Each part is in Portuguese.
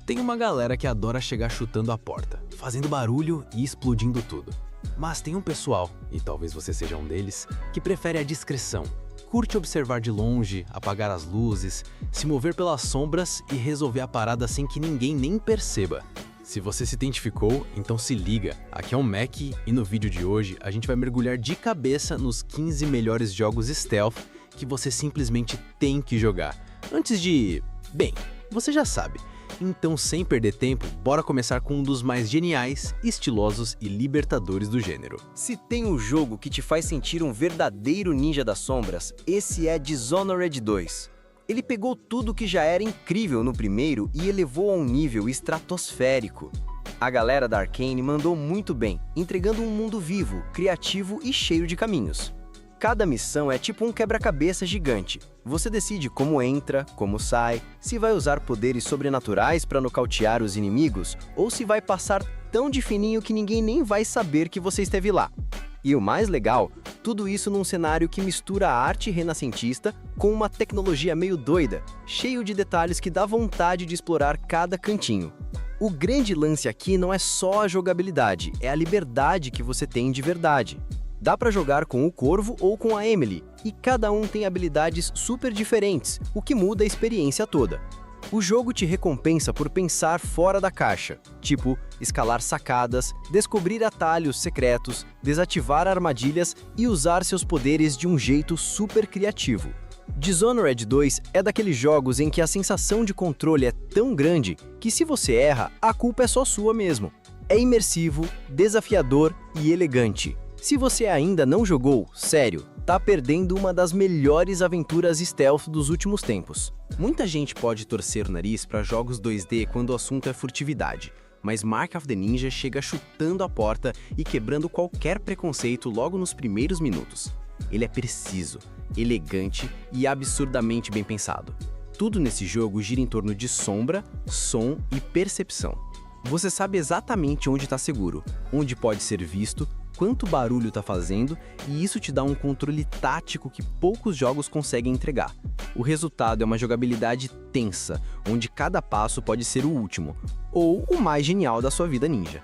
Tem uma galera que adora chegar chutando a porta, fazendo barulho e explodindo tudo. Mas tem um pessoal, e talvez você seja um deles, que prefere a discrição. Curte observar de longe, apagar as luzes, se mover pelas sombras e resolver a parada sem que ninguém nem perceba. Se você se identificou, então se liga. Aqui é o Mac e no vídeo de hoje a gente vai mergulhar de cabeça nos 15 melhores jogos stealth que você simplesmente tem que jogar. Antes de... bem, você já sabe. Então, sem perder tempo, bora começar com um dos mais geniais, estilosos e libertadores do gênero. Se tem um jogo que te faz sentir um verdadeiro ninja das sombras, esse é Dishonored 2. Ele pegou tudo que já era incrível no primeiro e elevou a um nível estratosférico. A galera da Arcane mandou muito bem, entregando um mundo vivo, criativo e cheio de caminhos. Cada missão é tipo um quebra-cabeça gigante. Você decide como entra, como sai, se vai usar poderes sobrenaturais para nocautear os inimigos ou se vai passar tão de fininho que ninguém nem vai saber que você esteve lá. E o mais legal, tudo isso num cenário que mistura a arte renascentista com uma tecnologia meio doida, cheio de detalhes que dá vontade de explorar cada cantinho. O grande lance aqui não é só a jogabilidade, é a liberdade que você tem de verdade. Dá pra jogar com o Corvo ou com a Emily, e cada um tem habilidades super diferentes, o que muda a experiência toda. O jogo te recompensa por pensar fora da caixa, tipo escalar sacadas, descobrir atalhos secretos, desativar armadilhas e usar seus poderes de um jeito super criativo. Dishonored 2 é daqueles jogos em que a sensação de controle é tão grande que se você erra, a culpa é só sua mesmo. É imersivo, desafiador e elegante. Se você ainda não jogou, sério, tá perdendo uma das melhores aventuras stealth dos últimos tempos. Muita gente pode torcer o nariz para jogos 2D quando o assunto é furtividade, mas Mark of the Ninja chega chutando a porta e quebrando qualquer preconceito logo nos primeiros minutos. Ele é preciso, elegante e absurdamente bem pensado. Tudo nesse jogo gira em torno de sombra, som e percepção. Você sabe exatamente onde está seguro, onde pode ser visto, quanto barulho está fazendo, e isso te dá um controle tático que poucos jogos conseguem entregar. O resultado é uma jogabilidade tensa, onde cada passo pode ser o último, ou o mais genial da sua vida ninja.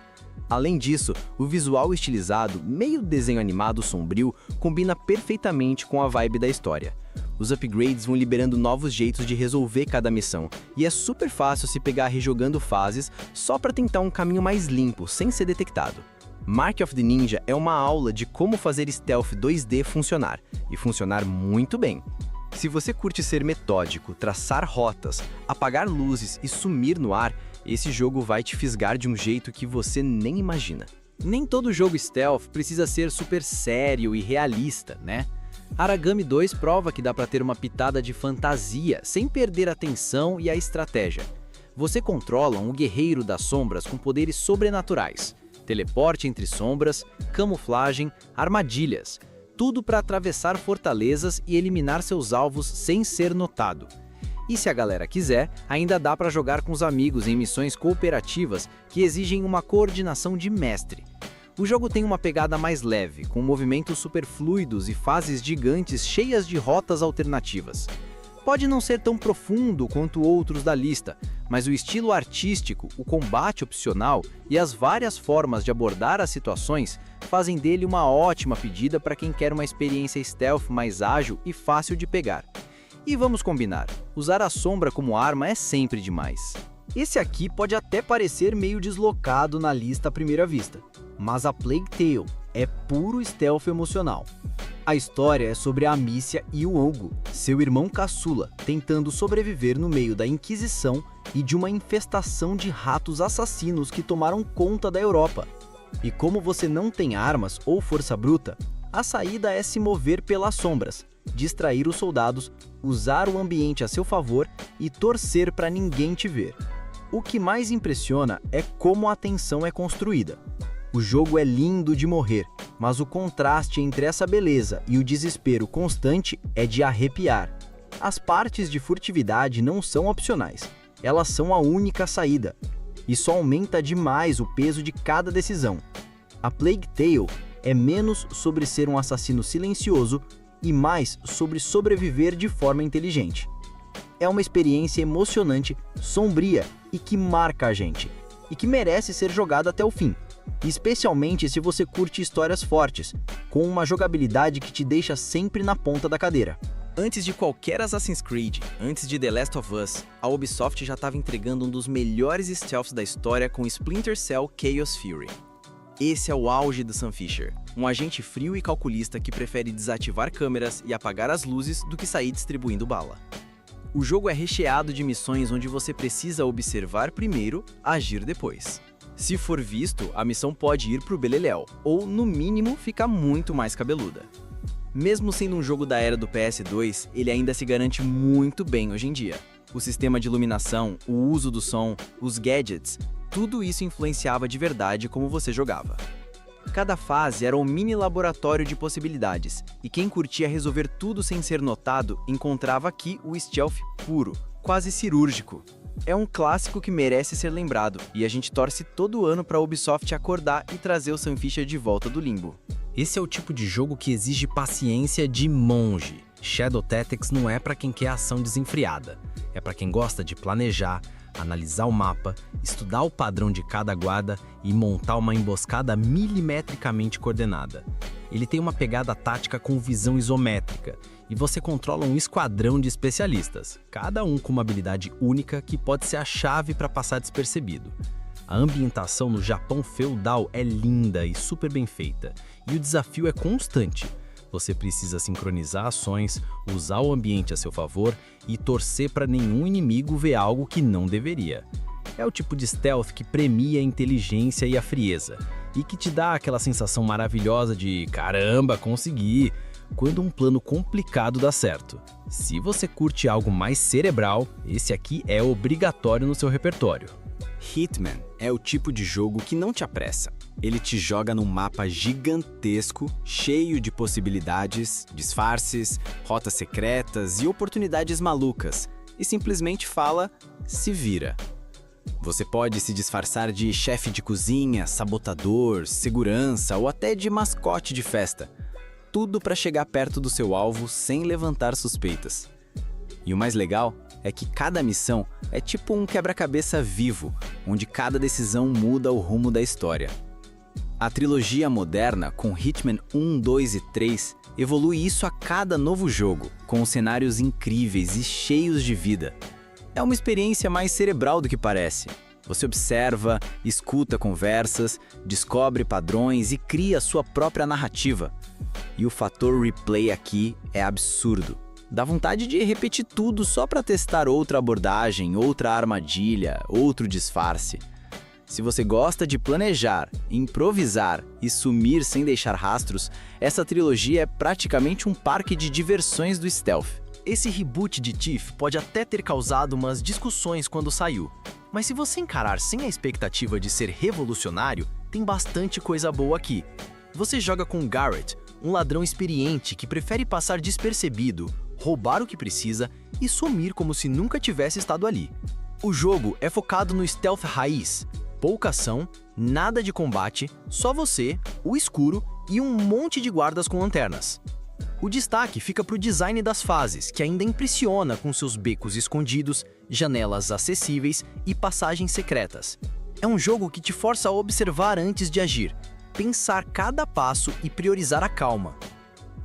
Além disso, o visual estilizado, meio desenho animado sombrio, combina perfeitamente com a vibe da história. Os upgrades vão liberando novos jeitos de resolver cada missão, e é super fácil se pegar rejogando fases só para tentar um caminho mais limpo, sem ser detectado. Mark of the Ninja é uma aula de como fazer stealth 2D funcionar, e funcionar muito bem. Se você curte ser metódico, traçar rotas, apagar luzes e sumir no ar, esse jogo vai te fisgar de um jeito que você nem imagina. Nem todo jogo stealth precisa ser super sério e realista, né? Aragami 2 prova que dá pra ter uma pitada de fantasia sem perder a tensão e a estratégia. Você controla um guerreiro das sombras com poderes sobrenaturais. Teleporte entre sombras, camuflagem, armadilhas, tudo para atravessar fortalezas e eliminar seus alvos sem ser notado. E se a galera quiser, ainda dá para jogar com os amigos em missões cooperativas que exigem uma coordenação de mestre. O jogo tem uma pegada mais leve, com movimentos super fluidos e fases gigantes cheias de rotas alternativas. Pode não ser tão profundo quanto outros da lista, mas o estilo artístico, o combate opcional e as várias formas de abordar as situações fazem dele uma ótima pedida para quem quer uma experiência stealth mais ágil e fácil de pegar. E vamos combinar, usar a sombra como arma é sempre demais. Esse aqui pode até parecer meio deslocado na lista à primeira vista, mas a Plague Tale é puro stealth emocional. A história é sobre a Amicia e o Hugo, seu irmão caçula, tentando sobreviver no meio da Inquisição e de uma infestação de ratos assassinos que tomaram conta da Europa. E como você não tem armas ou força bruta, a saída é se mover pelas sombras, distrair os soldados, usar o ambiente a seu favor e torcer para ninguém te ver. O que mais impressiona é como a tensão é construída. O jogo é lindo de morrer, mas o contraste entre essa beleza e o desespero constante é de arrepiar. As partes de furtividade não são opcionais, elas são a única saída. Isso aumenta demais o peso de cada decisão. A Plague Tale é menos sobre ser um assassino silencioso e mais sobre sobreviver de forma inteligente. É uma experiência emocionante, sombria e que marca a gente, e que merece ser jogado até o fim, especialmente se você curte histórias fortes, com uma jogabilidade que te deixa sempre na ponta da cadeira. Antes de qualquer Assassin's Creed, antes de The Last of Us, a Ubisoft já estava entregando um dos melhores stealths da história com Splinter Cell Chaos Fury. Esse é o auge do Sam Fisher, um agente frio e calculista que prefere desativar câmeras e apagar as luzes do que sair distribuindo bala. O jogo é recheado de missões onde você precisa observar primeiro, agir depois. Se for visto, a missão pode ir pro beleléu, ou, no mínimo, ficar muito mais cabeluda. Mesmo sendo um jogo da era do PS2, ele ainda se garante muito bem hoje em dia. O sistema de iluminação, o uso do som, os gadgets, tudo isso influenciava de verdade como você jogava. Cada fase era um mini laboratório de possibilidades, e quem curtia resolver tudo sem ser notado encontrava aqui o stealth puro, quase cirúrgico. É um clássico que merece ser lembrado, e a gente torce todo ano para a Ubisoft acordar e trazer o Sam Fisher de volta do limbo. Esse é o tipo de jogo que exige paciência de monge. Shadow Tactics não é para quem quer ação desenfreada, é para quem gosta de planejar, analisar o mapa, estudar o padrão de cada guarda e montar uma emboscada milimetricamente coordenada. Ele tem uma pegada tática com visão isométrica, e você controla um esquadrão de especialistas, cada um com uma habilidade única que pode ser a chave para passar despercebido. A ambientação no Japão feudal é linda e super bem feita, e o desafio é constante. Você precisa sincronizar ações, usar o ambiente a seu favor e torcer para nenhum inimigo ver algo que não deveria. É o tipo de stealth que premia a inteligência e a frieza, e que te dá aquela sensação maravilhosa de "caramba, consegui!" quando um plano complicado dá certo. Se você curte algo mais cerebral, esse aqui é obrigatório no seu repertório. Hitman é o tipo de jogo que não te apressa. Ele te joga num mapa gigantesco, cheio de possibilidades, disfarces, rotas secretas e oportunidades malucas, e simplesmente fala, se vira. Você pode se disfarçar de chefe de cozinha, sabotador, segurança ou até de mascote de festa. Tudo para chegar perto do seu alvo sem levantar suspeitas. E o mais legal é que cada missão é tipo um quebra-cabeça vivo, onde cada decisão muda o rumo da história. A trilogia moderna, com Hitman 1, 2 e 3, evolui isso a cada novo jogo, com cenários incríveis e cheios de vida. É uma experiência mais cerebral do que parece. Você observa, escuta conversas, descobre padrões e cria sua própria narrativa. E o fator replay aqui é absurdo. Dá vontade de repetir tudo só para testar outra abordagem, outra armadilha, outro disfarce. Se você gosta de planejar, improvisar e sumir sem deixar rastros, essa trilogia é praticamente um parque de diversões do stealth. Esse reboot de Thief pode até ter causado umas discussões quando saiu, mas se você encarar sem a expectativa de ser revolucionário, tem bastante coisa boa aqui. Você joga com Garrett, um ladrão experiente que prefere passar despercebido, roubar o que precisa e sumir como se nunca tivesse estado ali. O jogo é focado no stealth raiz, pouca ação, nada de combate, só você, o escuro e um monte de guardas com lanternas. O destaque fica para o design das fases, que ainda impressiona com seus becos escondidos, janelas acessíveis e passagens secretas. É um jogo que te força a observar antes de agir, pensar cada passo e priorizar a calma.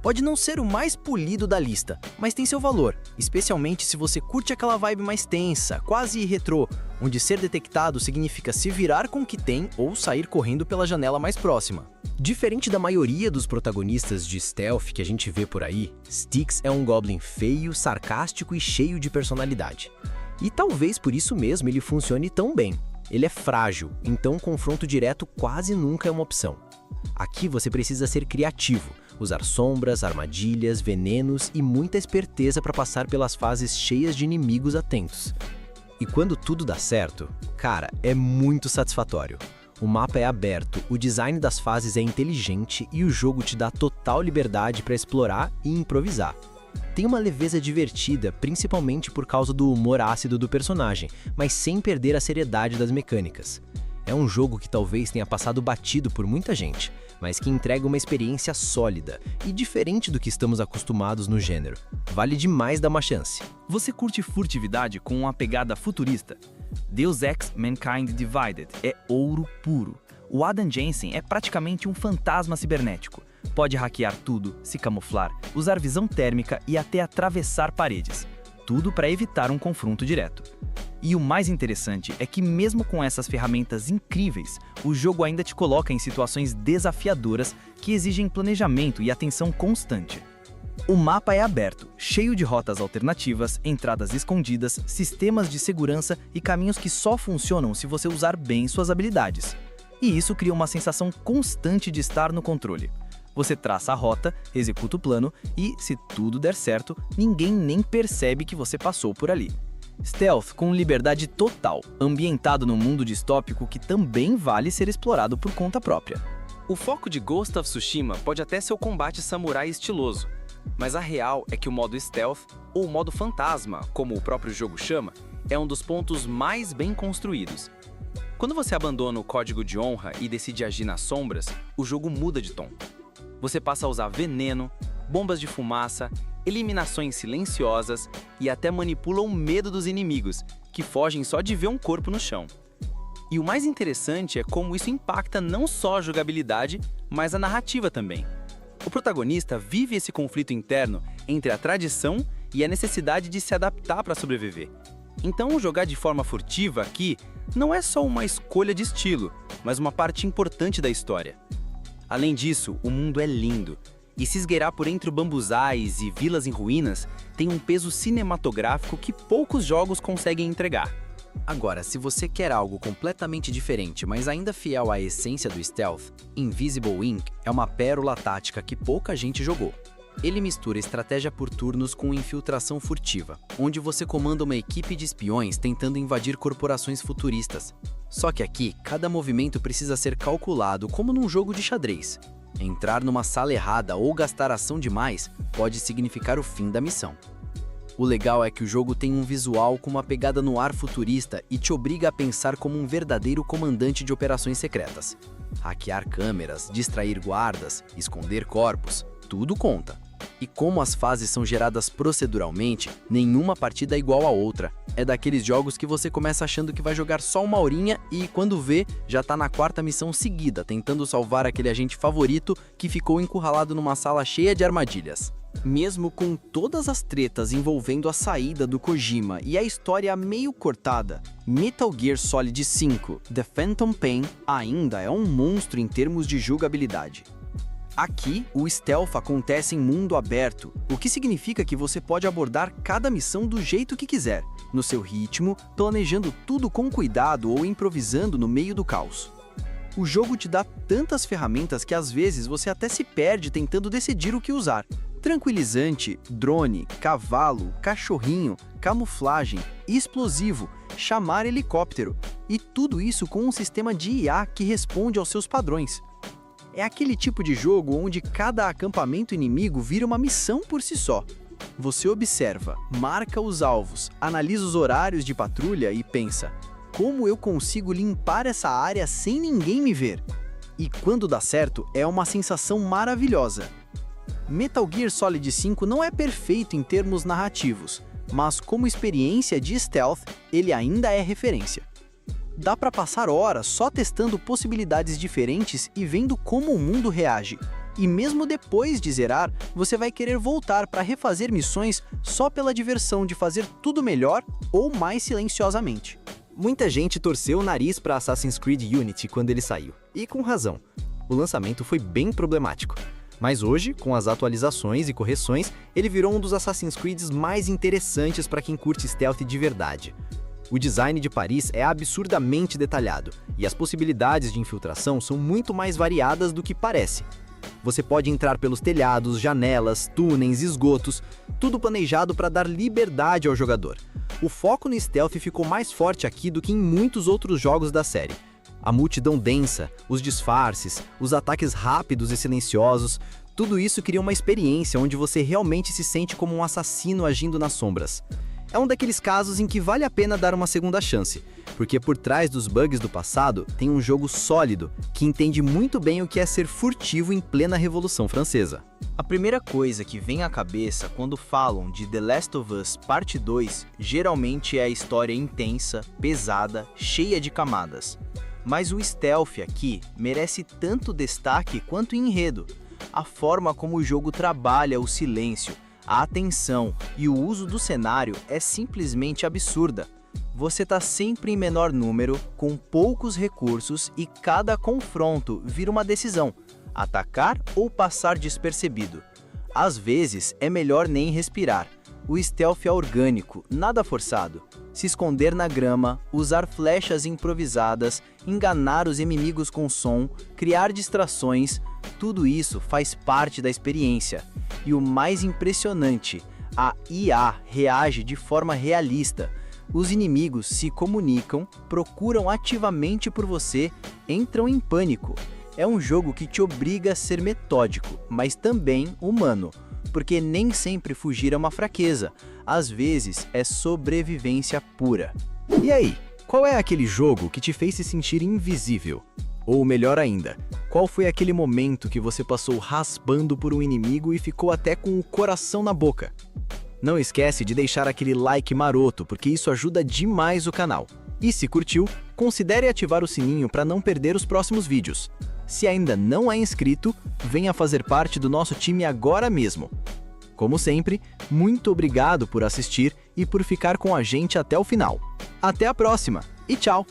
Pode não ser o mais polido da lista, mas tem seu valor, especialmente se você curte aquela vibe mais tensa, quase retrô, onde ser detectado significa se virar com o que tem ou sair correndo pela janela mais próxima. Diferente da maioria dos protagonistas de stealth que a gente vê por aí, Styx é um goblin feio, sarcástico e cheio de personalidade. E talvez por isso mesmo ele funcione tão bem. Ele é frágil, então confronto direto quase nunca é uma opção. Aqui você precisa ser criativo, usar sombras, armadilhas, venenos e muita esperteza para passar pelas fases cheias de inimigos atentos. E quando tudo dá certo, cara, é muito satisfatório. O mapa é aberto, o design das fases é inteligente e o jogo te dá total liberdade para explorar e improvisar. Tem uma leveza divertida, principalmente por causa do humor ácido do personagem, mas sem perder a seriedade das mecânicas. É um jogo que talvez tenha passado batido por muita gente, mas que entrega uma experiência sólida e diferente do que estamos acostumados no gênero. Vale demais dar uma chance. Você curte furtividade com uma pegada futurista? Deus Ex Mankind Divided é ouro puro. O Adam Jensen é praticamente um fantasma cibernético. Pode hackear tudo, se camuflar, usar visão térmica e até atravessar paredes. Tudo para evitar um confronto direto. E o mais interessante é que mesmo com essas ferramentas incríveis, o jogo ainda te coloca em situações desafiadoras que exigem planejamento e atenção constante. O mapa é aberto, cheio de rotas alternativas, entradas escondidas, sistemas de segurança e caminhos que só funcionam se você usar bem suas habilidades. E isso cria uma sensação constante de estar no controle. Você traça a rota, executa o plano e, se tudo der certo, ninguém nem percebe que você passou por ali. Stealth com liberdade total, ambientado num mundo distópico que também vale ser explorado por conta própria. O foco de Ghost of Tsushima pode até ser o combate samurai estiloso, mas a real é que o modo Stealth, ou modo fantasma, como o próprio jogo chama, é um dos pontos mais bem construídos. Quando você abandona o código de honra e decide agir nas sombras, o jogo muda de tom. Você passa a usar veneno, bombas de fumaça, eliminações silenciosas e até manipula o medo dos inimigos, que fogem só de ver um corpo no chão. E o mais interessante é como isso impacta não só a jogabilidade, mas a narrativa também. O protagonista vive esse conflito interno entre a tradição e a necessidade de se adaptar para sobreviver. Então, jogar de forma furtiva aqui não é só uma escolha de estilo, mas uma parte importante da história. Além disso, o mundo é lindo. E se esgueirar por entre bambuzais e vilas em ruínas tem um peso cinematográfico que poucos jogos conseguem entregar. Agora, se você quer algo completamente diferente, mas ainda fiel à essência do Stealth, Invisible Ink é uma pérola tática que pouca gente jogou. Ele mistura estratégia por turnos com infiltração furtiva, onde você comanda uma equipe de espiões tentando invadir corporações futuristas. Só que aqui, cada movimento precisa ser calculado como num jogo de xadrez. Entrar numa sala errada ou gastar ação demais pode significar o fim da missão. O legal é que o jogo tem um visual com uma pegada no ar futurista e te obriga a pensar como um verdadeiro comandante de operações secretas. Hackear câmeras, distrair guardas, esconder corpos, tudo conta. E como as fases são geradas proceduralmente, nenhuma partida é igual a outra. É daqueles jogos que você começa achando que vai jogar só uma horinha e, quando vê, já tá na quarta missão seguida, tentando salvar aquele agente favorito que ficou encurralado numa sala cheia de armadilhas. Mesmo com todas as tretas envolvendo a saída do Kojima e a história meio cortada, Metal Gear Solid 5 The Phantom Pain ainda é um monstro em termos de jogabilidade. Aqui, o Stealth acontece em mundo aberto, o que significa que você pode abordar cada missão do jeito que quiser, no seu ritmo, planejando tudo com cuidado ou improvisando no meio do caos. O jogo te dá tantas ferramentas que às vezes você até se perde tentando decidir o que usar. Tranquilizante, drone, cavalo, cachorrinho, camuflagem, explosivo, chamar helicóptero, e tudo isso com um sistema de IA que responde aos seus padrões. É aquele tipo de jogo onde cada acampamento inimigo vira uma missão por si só. Você observa, marca os alvos, analisa os horários de patrulha e pensa: como eu consigo limpar essa área sem ninguém me ver? E quando dá certo, é uma sensação maravilhosa. Metal Gear Solid 5 não é perfeito em termos narrativos, mas como experiência de stealth, ele ainda é referência. Dá pra passar horas só testando possibilidades diferentes e vendo como o mundo reage. E mesmo depois de zerar, você vai querer voltar para refazer missões só pela diversão de fazer tudo melhor ou mais silenciosamente. Muita gente torceu o nariz para Assassin's Creed Unity quando ele saiu, e com razão. O lançamento foi bem problemático. Mas hoje, com as atualizações e correções, ele virou um dos Assassin's Creeds mais interessantes para quem curte stealth de verdade. O design de Paris é absurdamente detalhado, e as possibilidades de infiltração são muito mais variadas do que parece. Você pode entrar pelos telhados, janelas, túneis, esgotos, tudo planejado para dar liberdade ao jogador. O foco no stealth ficou mais forte aqui do que em muitos outros jogos da série. A multidão densa, os disfarces, os ataques rápidos e silenciosos, tudo isso cria uma experiência onde você realmente se sente como um assassino agindo nas sombras. É um daqueles casos em que vale a pena dar uma segunda chance, porque por trás dos bugs do passado tem um jogo sólido que entende muito bem o que é ser furtivo em plena Revolução Francesa. A primeira coisa que vem à cabeça quando falam de The Last of Us Parte 2 geralmente é a história intensa, pesada, cheia de camadas. Mas o stealth aqui merece tanto destaque quanto enredo. A forma como o jogo trabalha o silêncio, a atenção e o uso do cenário é simplesmente absurda. Você tá sempre em menor número, com poucos recursos e cada confronto vira uma decisão: atacar ou passar despercebido. Às vezes é melhor nem respirar. O stealth é orgânico, nada forçado. Se esconder na grama, usar flechas improvisadas, enganar os inimigos com som, criar distrações, tudo isso faz parte da experiência. E o mais impressionante, a IA reage de forma realista. Os inimigos se comunicam, procuram ativamente por você, entram em pânico. É um jogo que te obriga a ser metódico, mas também humano, porque nem sempre fugir é uma fraqueza, às vezes é sobrevivência pura. E aí, qual é aquele jogo que te fez se sentir invisível? Ou melhor ainda, qual foi aquele momento que você passou raspando por um inimigo e ficou até com o coração na boca? Não esquece de deixar aquele like maroto, porque isso ajuda demais o canal. E se curtiu, considere ativar o sininho para não perder os próximos vídeos. Se ainda não é inscrito, venha fazer parte do nosso time agora mesmo. Como sempre, muito obrigado por assistir e por ficar com a gente até o final. Até a próxima e tchau!